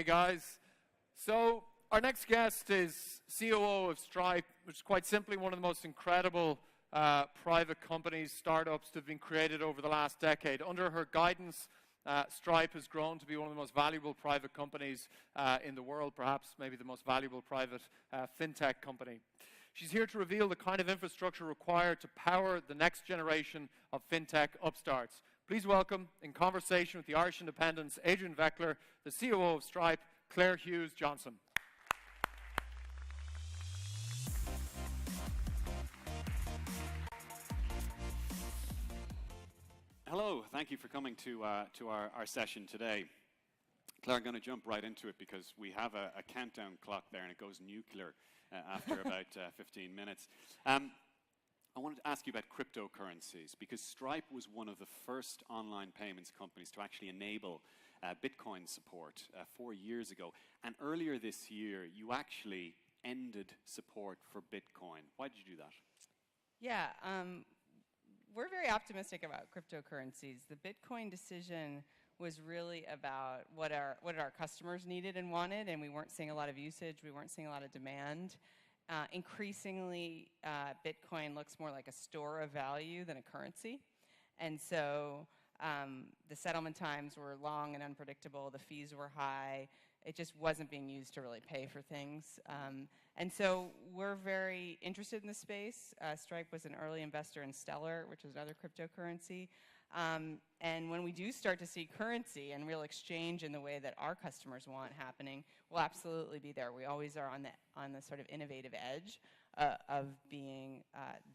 Hey guys. So our next guest is COO of Stripe, which is quite simply one of the most incredible private companies, startups that have been created over the last decade. Under her guidance, Stripe has grown to be one of the most valuable private companies in the world, perhaps maybe the most valuable private fintech company. She's here to reveal the kind of infrastructure required to power the next generation of fintech upstarts. Please welcome, in conversation with the Irish Independent's Adrian Weckler, the COO of Stripe, Claire Hughes Johnson. Hello, thank you for coming to our session today. Claire, I'm going to jump right into it because we have a countdown clock there and it goes nuclear after about 15 minutes. I wanted to ask you about cryptocurrencies because Stripe was one of the first online payments companies to actually enable Bitcoin support 4 years ago. And earlier this year, you actually ended support for Bitcoin. Why did you do that? Yeah, we're very optimistic about cryptocurrencies. The Bitcoin decision was really about what our customers needed and wanted, and we weren't seeing a lot of usage, we weren't seeing a lot of demand. Increasingly, Bitcoin looks more like a store of value than a currency. And so the settlement times were long and unpredictable, the fees were high, it just wasn't being used to really pay for things. And so we're very interested in the space. Stripe was an early investor in Stellar, which is another cryptocurrency. And when we do start to see currency and real exchange in the way that our customers want happening, we'll absolutely be there. We always are on the sort of innovative edge of being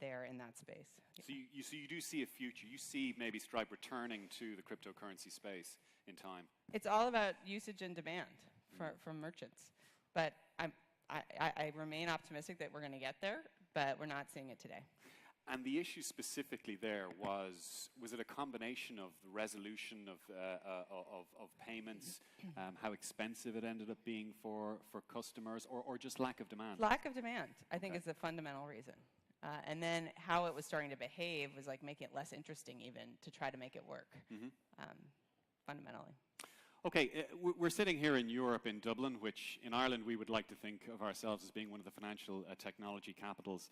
there in that space. So you do see a future. You see maybe Stripe returning to the cryptocurrency space in time. It's all about usage and demand from merchants. But I remain optimistic that we're going to get there, but we're not seeing it today. And the issue specifically there was it a combination of the resolution of payments, how expensive it ended up being for customers, or just lack of demand? Lack of demand, I think, is the fundamental reason. And then how it was starting to behave was like making it less interesting even to try to make it work, fundamentally. Okay, we're sitting here in Europe, in Dublin, which in Ireland we would like to think of ourselves as being one of the financial technology capitals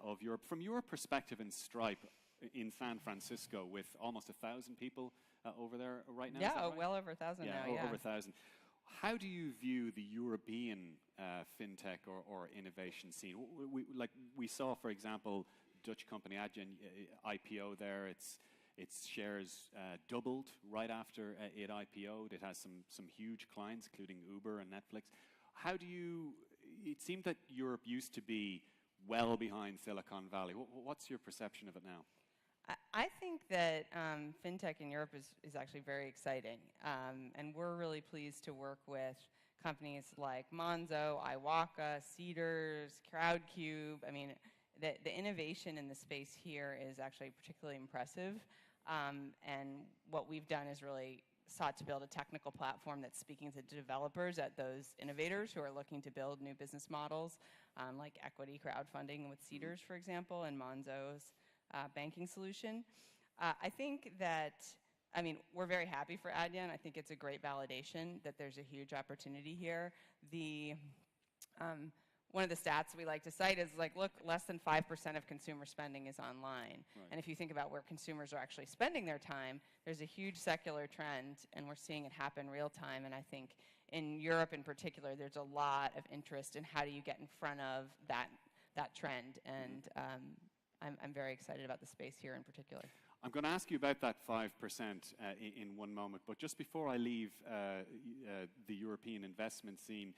of Europe. From your perspective in Stripe in San Francisco, with almost 1,000 people over there right now? Yeah, right? well over 1,000 now, yeah. Over 1,000. How do you view the European fintech or innovation scene? We saw, for example, Dutch company Adrian IPO there. Its shares doubled right after it IPO'd. It has some huge clients, including Uber and Netflix. It seemed that Europe used to be well behind Silicon Valley. What's your perception of it now? I think that fintech in Europe is actually very exciting. And we're really pleased to work with companies like Monzo, Iwaka, Cedars, Crowdcube. I mean, the innovation in the space here is actually particularly impressive. And what we've done is really sought to build a technical platform that's speaking to developers at those innovators who are looking to build new business models, like equity crowdfunding with Cedars, for example, and Monzo's banking solution. I think that, we're very happy for Adrian. I think it's a great validation that there's a huge opportunity here. One of the stats we like to cite is look, less than 5% of consumer spending is online. Right. And if you think about where consumers are actually spending their time, there's a huge secular trend, and we're seeing it happen real time. And I think in Europe in particular, there's a lot of interest in how do you get in front of that trend. And I'm very excited about the space here in particular. I'm going to ask you about that 5% in one moment. But just before I leave the European investment scene,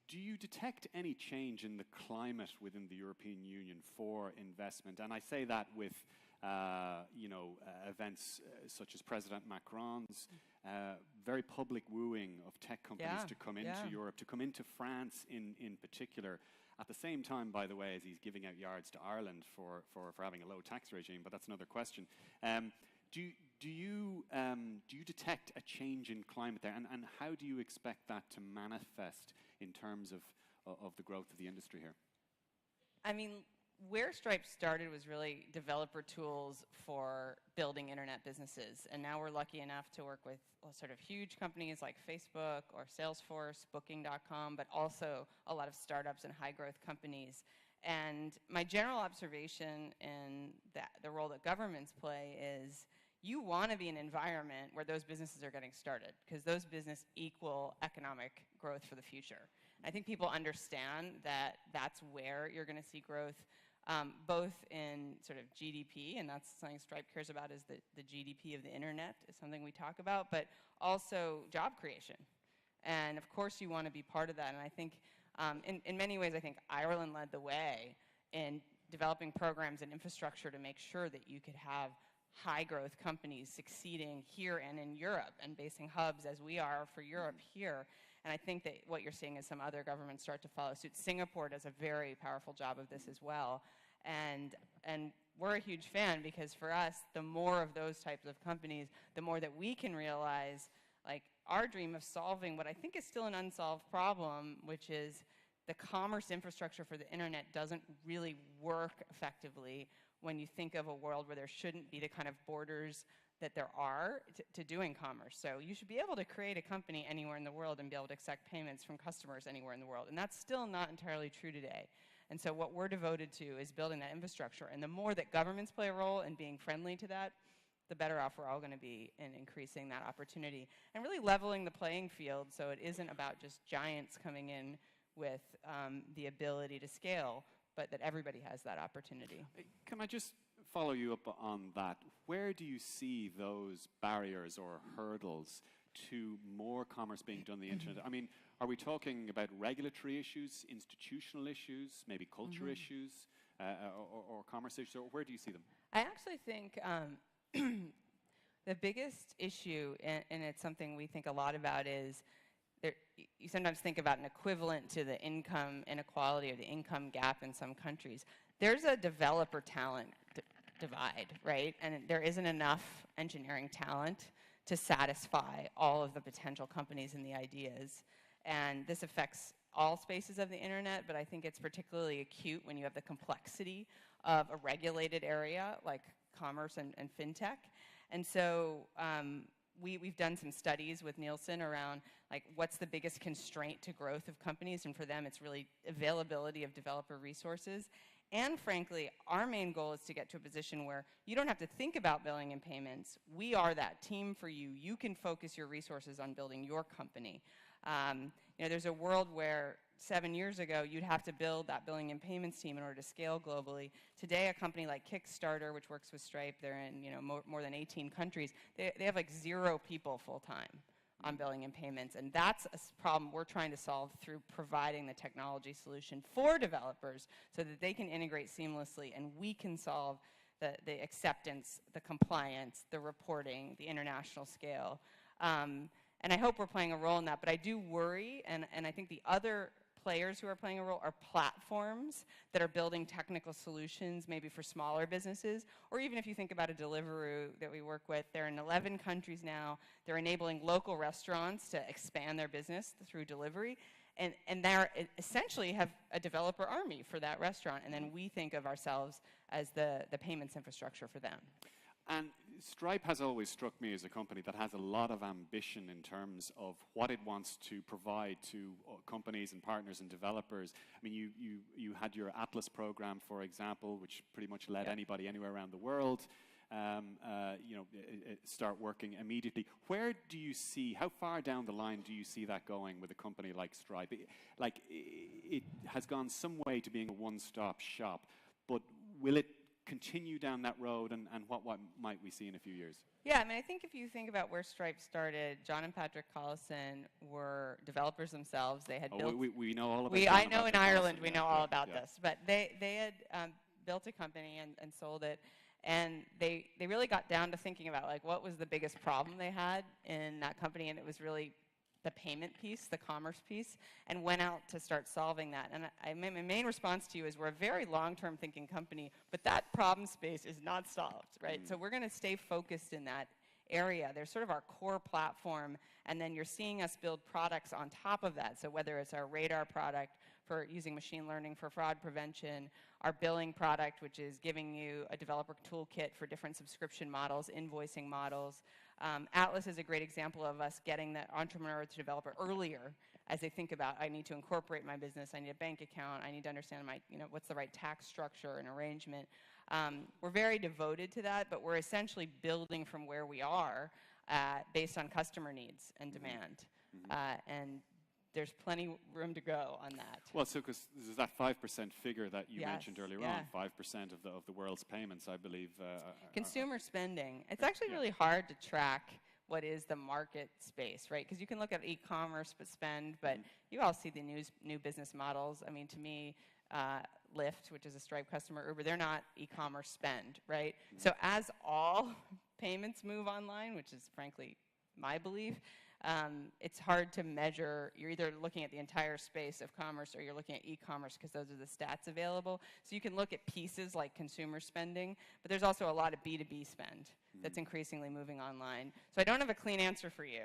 do you detect any change in the climate within the European Union for investment? And I say that with events such as President Macron's very public wooing of tech companies to come into Europe, to come into France in particular. At the same time, by the way, as he's giving out yards to Ireland for having a low tax regime, but that's another question. Do you detect a change in climate there, and how do you expect that to manifest in terms of the growth of the industry here? I mean, where Stripe started was really developer tools for building internet businesses. And now we're lucky enough to work with sort of huge companies like Facebook or Salesforce, Booking.com, but also a lot of startups and high growth companies. And my general observation in the role that governments play is you want to be in an environment where those businesses are getting started, because those businesses equal economic growth for the future. I think people understand that that's where you're going to see growth, both in sort of GDP, and that's something Stripe cares about, is the GDP of the internet is something we talk about, but also job creation. And of course you want to be part of that. And I think in many ways, I think Ireland led the way in developing programs and infrastructure to make sure that you could have high growth companies succeeding here and in Europe and basing hubs as we are for Europe here. And I think that what you're seeing is some other governments start to follow suit. Singapore does a very powerful job of this as well. And we're a huge fan, because for us, the more of those types of companies, the more that we can realize like our dream of solving what I think is still an unsolved problem, which is the commerce infrastructure for the internet doesn't really work effectively when you think of a world where there shouldn't be the kind of borders that there are to doing commerce. So you should be able to create a company anywhere in the world and be able to accept payments from customers anywhere in the world. And that's still not entirely true today. And so what we're devoted to is building that infrastructure. And the more that governments play a role in being friendly to that, the better off we're all going to be in increasing that opportunity and really leveling the playing field, so it isn't about just giants coming in with the ability to scale, but that everybody has that opportunity. Can I just follow you up on that? Where do you see those barriers or hurdles to more commerce being done on the internet? I mean, are we talking about regulatory issues, institutional issues, maybe culture issues, or commerce issues, or where do you see them? I actually think the biggest issue, and it's something we think a lot about, is you sometimes think about an equivalent to the income inequality or the income gap in some countries. There's a developer talent divide, right? And there isn't enough engineering talent to satisfy all of the potential companies and the ideas. And this affects all spaces of the internet, but I think it's particularly acute when you have the complexity of a regulated area like commerce and fintech. And so we've done some studies with Nielsen around like what's the biggest constraint to growth of companies, and for them it's really availability of developer resources. And frankly, our main goal is to get to a position where you don't have to think about billing and payments. We are that team for you. You can focus your resources on building your company. There's a world where 7 years ago, you'd have to build that billing and payments team in order to scale globally. Today, a company like Kickstarter, which works with Stripe, they're in more than 18 countries. They have like 0 people full-time on billing and payments, and that's a problem we're trying to solve through providing the technology solution for developers so that they can integrate seamlessly, and we can solve the acceptance, the compliance, the reporting, the international scale. And I hope we're playing a role in that, but I do worry, and I think the other players who are playing a role are platforms that are building technical solutions, maybe for smaller businesses, or even if you think about a Deliveroo that we work with, they're in 11 countries now. They're enabling local restaurants to expand their business through delivery, and they essentially have a developer army for that restaurant, and then we think of ourselves as the payments infrastructure for them. And Stripe has always struck me as a company that has a lot of ambition in terms of what it wants to provide to companies and partners and developers. I mean, you had your Atlas program, for example, which pretty much let anybody anywhere around the world start working immediately. Where do you see, how far down the line do you see that going with a company like Stripe? It has gone some way to being a one-stop shop, but will it continue down that road, and what might we see in a few years? Yeah, I mean, I think if you think about where Stripe started, John and Patrick Collison were developers themselves. They had built. We know all about. I know in Ireland we know all about this, but they had built a company and sold it, and they really got down to thinking about like what was the biggest problem they had in that company, and it was really the payment piece, the commerce piece, and went out to start solving that. And my main response to you is we're a very long-term thinking company, but that problem space is not solved, right? So we're going to stay focused in that area. They're sort of our core platform, and then you're seeing us build products on top of that. So whether it's our Radar product for using machine learning for fraud prevention, our billing product, which is giving you a developer toolkit for different subscription models, invoicing models. Atlas is a great example of us getting the entrepreneur to developer earlier as they think about, I need to incorporate my business, I need a bank account, I need to understand my, what's the right tax structure and arrangement. We're very devoted to that, but we're essentially building from where we are based on customer needs and demand. And there's plenty room to go on that. Well, so because there's that 5% figure that you Yes, mentioned earlier on, 5% of the world's payments, I believe. Consumer spending. It's actually really hard to track what is the market space, right? Because you can look at e-commerce spend, but you all see the new business models. I mean, to me, Lyft, which is a Stripe customer, Uber, they're not e-commerce spend, right? So as all payments move online, which is frankly my belief, it's hard to measure. You're either looking at the entire space of commerce or you're looking at e-commerce because those are the stats available. So you can look at pieces like consumer spending, but there's also a lot of B2B spend that's increasingly moving online. So I don't have a clean answer for you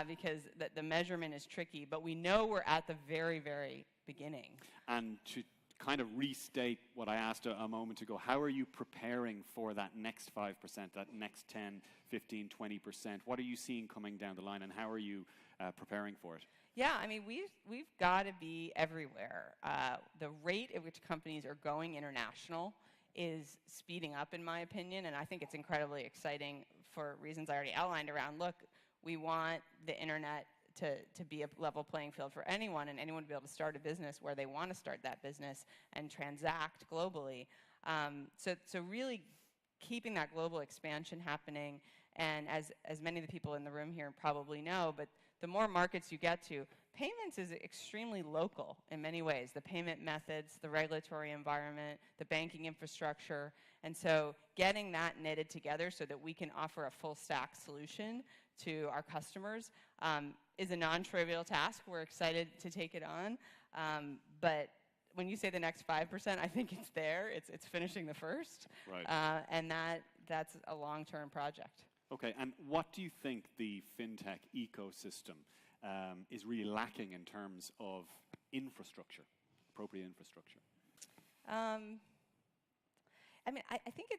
because the measurement is tricky, but we know we're at the very, very beginning. And to kind of restate what I asked a moment ago, how are you preparing for that next 5%, that next 10, 15, 20%? What are you seeing coming down the line, and how are you preparing for it? Yeah, I mean, we've got to be everywhere. The rate at which companies are going international is speeding up, in my opinion, and I think it's incredibly exciting for reasons I already outlined around, look, we want the internet to be a level playing field for anyone, and anyone to be able to start a business where they want to start that business and transact globally. So really keeping that global expansion happening, and as many of the people in the room here probably know, but the more markets you get to, payments is extremely local in many ways. The payment methods, the regulatory environment, the banking infrastructure, and so getting that knitted together so that we can offer a full stack solution to our customers is a non-trivial task. We're excited to take it on, but when you say the next 5%, I think it's there. It's finishing the first, right. And that's a long-term project. Okay, and what do you think the fintech ecosystem is really lacking in terms of infrastructure, appropriate infrastructure? I mean, I think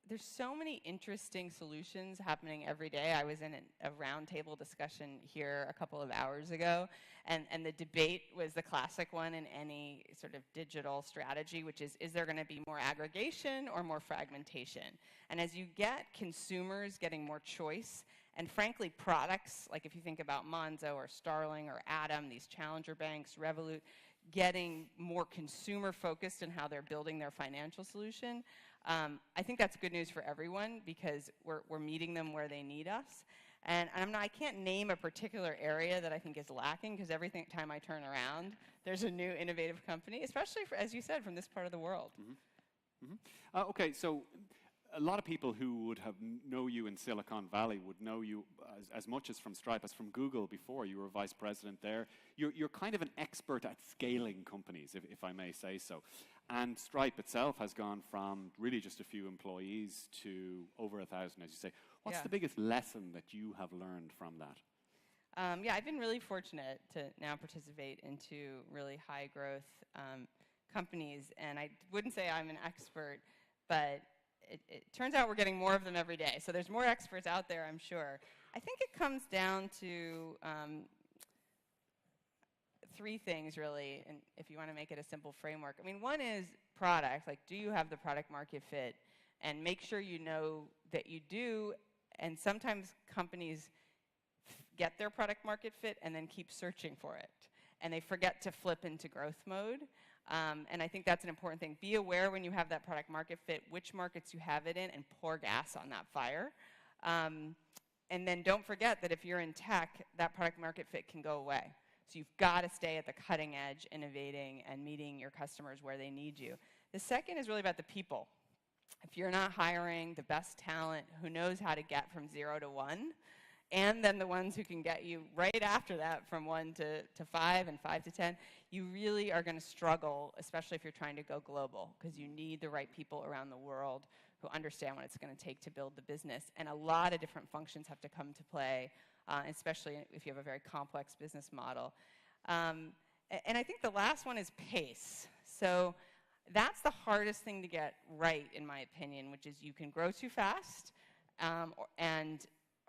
there's so many interesting solutions happening every day. I was in a roundtable discussion here a couple of hours ago, and the debate was the classic one in any sort of digital strategy, which is there going to be more aggregation or more fragmentation? And as you get consumers getting more choice, and frankly, products, like if you think about Monzo or Starling or Atom, these challenger banks, Revolut, getting more consumer-focused in how they're building their financial solution, I think that's good news for everyone because we're meeting them where they need us. And I can't name a particular area that I think is lacking because every time I turn around, there's a new innovative company, especially, as you said, from this part of the world. Okay, so a lot of people who would know you in Silicon Valley would know you as much as from Stripe as from Google before. You were vice president there. You're kind of an expert at scaling companies, if I may say so. And Stripe itself has gone from really just a few employees to over 1,000, as you say. What's the biggest lesson that you have learned from that? Yeah, I've been really fortunate to now participate into really high growth companies. And I wouldn't say I'm an expert, but it turns out we're getting more of them every day. So there's more experts out there, I'm sure. I think it comes down to three things, really, and if you want to make it a simple framework. I mean, one is product. Like, do you have the product market fit? And make sure you know that you do. And sometimes companies get their product market fit and then keep searching for it. And they forget to flip into growth mode. And I think that's an important thing. Be aware when you have that product market fit, which markets you have it in, and pour gas on that fire. And then don't forget that if you're in tech, that product market fit can go away. So you've got to stay at the cutting edge, innovating, and meeting your customers where they need you. The second is really about the people. If you're not hiring the best talent who knows how to get from 0 to 1, and then the ones who can get you right after that from 1 to 5 and 5 to 10, you really are going to struggle, especially if you're trying to go global, because you need the right people around the world who understand what it's going to take to build the business. And a lot of different functions have to come to play, especially if you have a very complex business model. And I think the last one is pace. So that's the hardest thing to get right, in my opinion, which is you can grow too fast and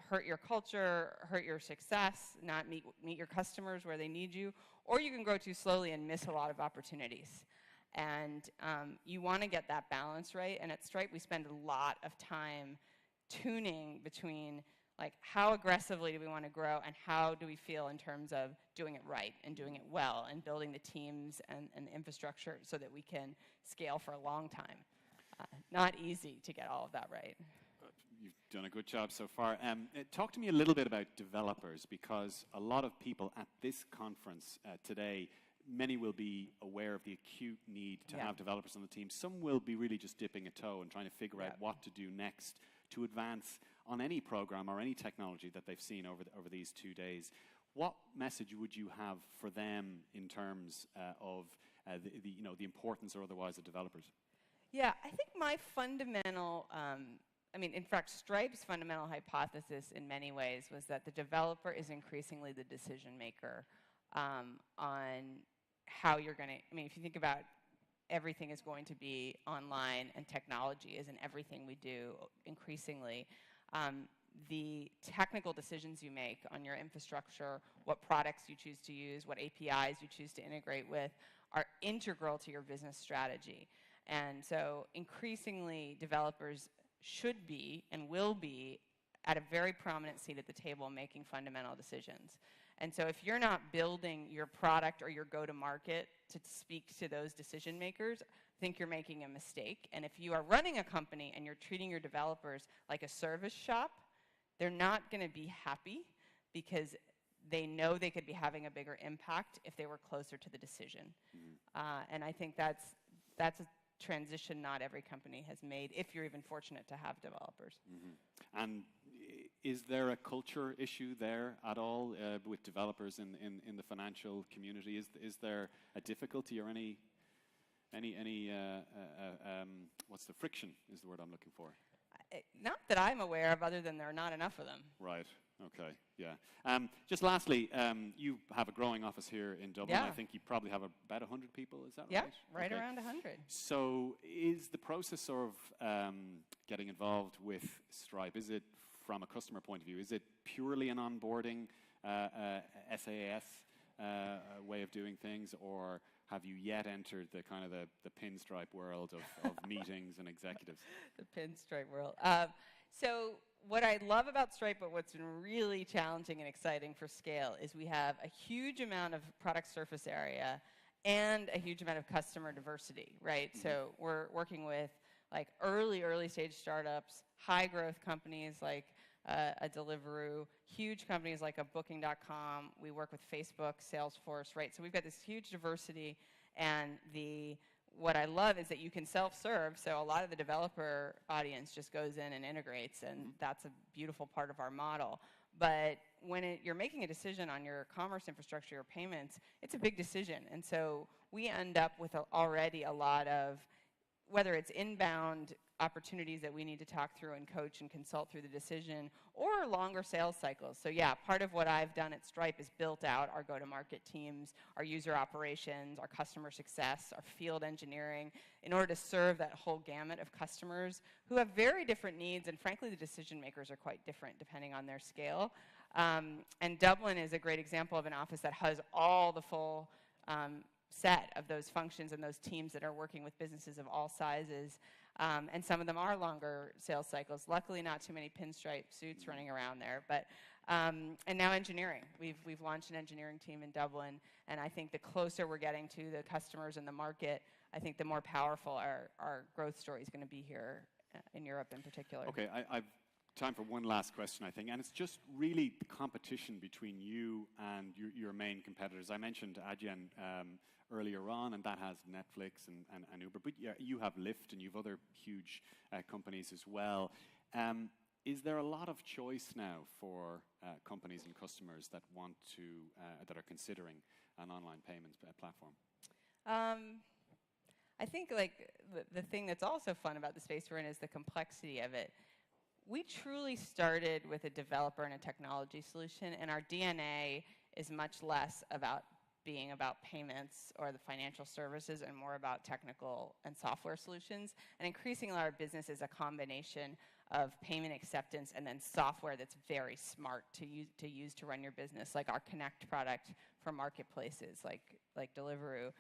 hurt your culture, hurt your success, not meet your customers where they need you, or you can grow too slowly and miss a lot of opportunities. And you want to get that balance right. And at Stripe, we spend a lot of time tuning between like how aggressively do we want to grow and how do we feel in terms of doing it right and doing it well and building the teams and the infrastructure so that we can scale for a long time. Not easy to get all of that right. You've done a good job so far. Talk to me a little bit about developers, because a lot of people at this conference today, many will be aware of the acute need to have developers on the team. Some will be really just dipping a toe and trying to figure out what to do next to advance on any program or any technology that they've seen over these 2 days. What message would you have for them in terms of the importance or otherwise of developers? Yeah, I think my fundamental, in fact, Stripe's fundamental hypothesis in many ways was that the developer is increasingly the decision maker on how you're going to, if you think about everything is going to be online and technology is in everything we do increasingly. The technical decisions you make on your infrastructure, what products you choose to use, what APIs you choose to integrate with are integral to your business strategy. And so increasingly developers should be and will be at a very prominent seat at the table making fundamental decisions. And so if you're not building your product or your go-to-market to speak to those decision makers, I think you're making a mistake. And if you are running a company and you're treating your developers like a service shop, they're not going to be happy because they know they could be having a bigger impact if they were closer to the decision. And I think that's a transition not every company has made, if you're even fortunate to have developers. And is there a culture issue there at all with developers in the financial community? Is there a difficulty or any what's the friction is the word I'm looking for? Not that I'm aware of, other than there are not enough of them. Right. Okay. Yeah. Just lastly, you have a growing office here in Dublin. Yeah. I think you probably have about 100 people. Is that right? Yeah, right okay. around 100. So, is the process of getting involved with Stripe, is it from a customer point of view? Is it purely an onboarding SaaS way of doing things, or have you yet entered the kind of the pinstripe world of meetings and executives? The pinstripe world. So what I love about Stripe, but what's been really challenging and exciting for scale, is we have a huge amount of product surface area and a huge amount of customer diversity, right? So we're working with like early stage startups, high growth companies like a Deliveroo, huge companies like a Booking.com. We work with Facebook, Salesforce, right? So we've got this huge diversity, and what I love is that you can self-serve, so a lot of the developer audience just goes in and integrates, and that's a beautiful part of our model. But when you're making a decision on your commerce infrastructure or payments, it's a big decision. And so we end up with already a lot of, whether it's inbound opportunities that we need to talk through and coach and consult through the decision, or longer sales cycles. So yeah, part of what I've done at Stripe is built out our go-to-market teams, our user operations, our customer success, our field engineering, in order to serve that whole gamut of customers who have very different needs, and frankly, the decision makers are quite different depending on their scale. And Dublin is a great example of an office that has all the full set of those functions and those teams that are working with businesses of all sizes. And some of them are longer sales cycles. Luckily, not too many pinstripe suits running around there. But and now engineering. We've launched an engineering team in Dublin, and I think the closer we're getting to the customers and the market, I think the more powerful our growth story is going to be here in Europe in particular. Okay, I've time for one last question, I think, and it's just really the competition between you and your main competitors. I mentioned Adrian earlier on, and that has Netflix and Uber, but you have Lyft and you have other huge companies as well. Is there a lot of choice now for companies and customers that want to, that are considering an online payments platform? I think like the thing that's also fun about the space we're in is the complexity of it. We truly started with a developer and a technology solution, and our DNA is much less about being about payments or the financial services and more about technical and software solutions. And increasingly our business is a combination of payment acceptance and then software that's very smart to use to run your business, like our Connect product for marketplaces like Deliveroo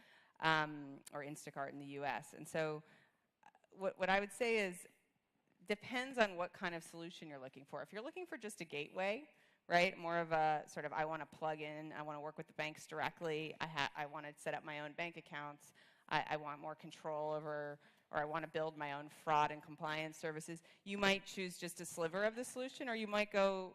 or Instacart in the US. And so what I would say is, depends on what kind of solution you're looking for. If you're looking for just a gateway, right, more of a sort of, I want to plug in, I want to work with the banks directly, I want to set up my own bank accounts, I want more control over, or I want to build my own fraud and compliance services, you might choose just a sliver of the solution, or you might go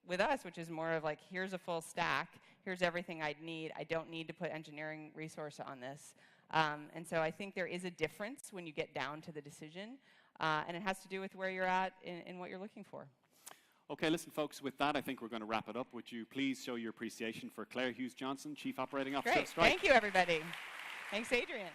with us, which is more of like, here's a full stack, here's everything I'd need, I don't need to put engineering resource on this. And so I think there is a difference when you get down to the decision, and it has to do with where you're at in what you're looking for. Okay, listen, folks, with that, I think we're going to wrap it up. Would you please show your appreciation for Claire Hughes Johnson, Chief Operating Officer Great. of Stripe? Thank you, everybody. Thanks, Adrian.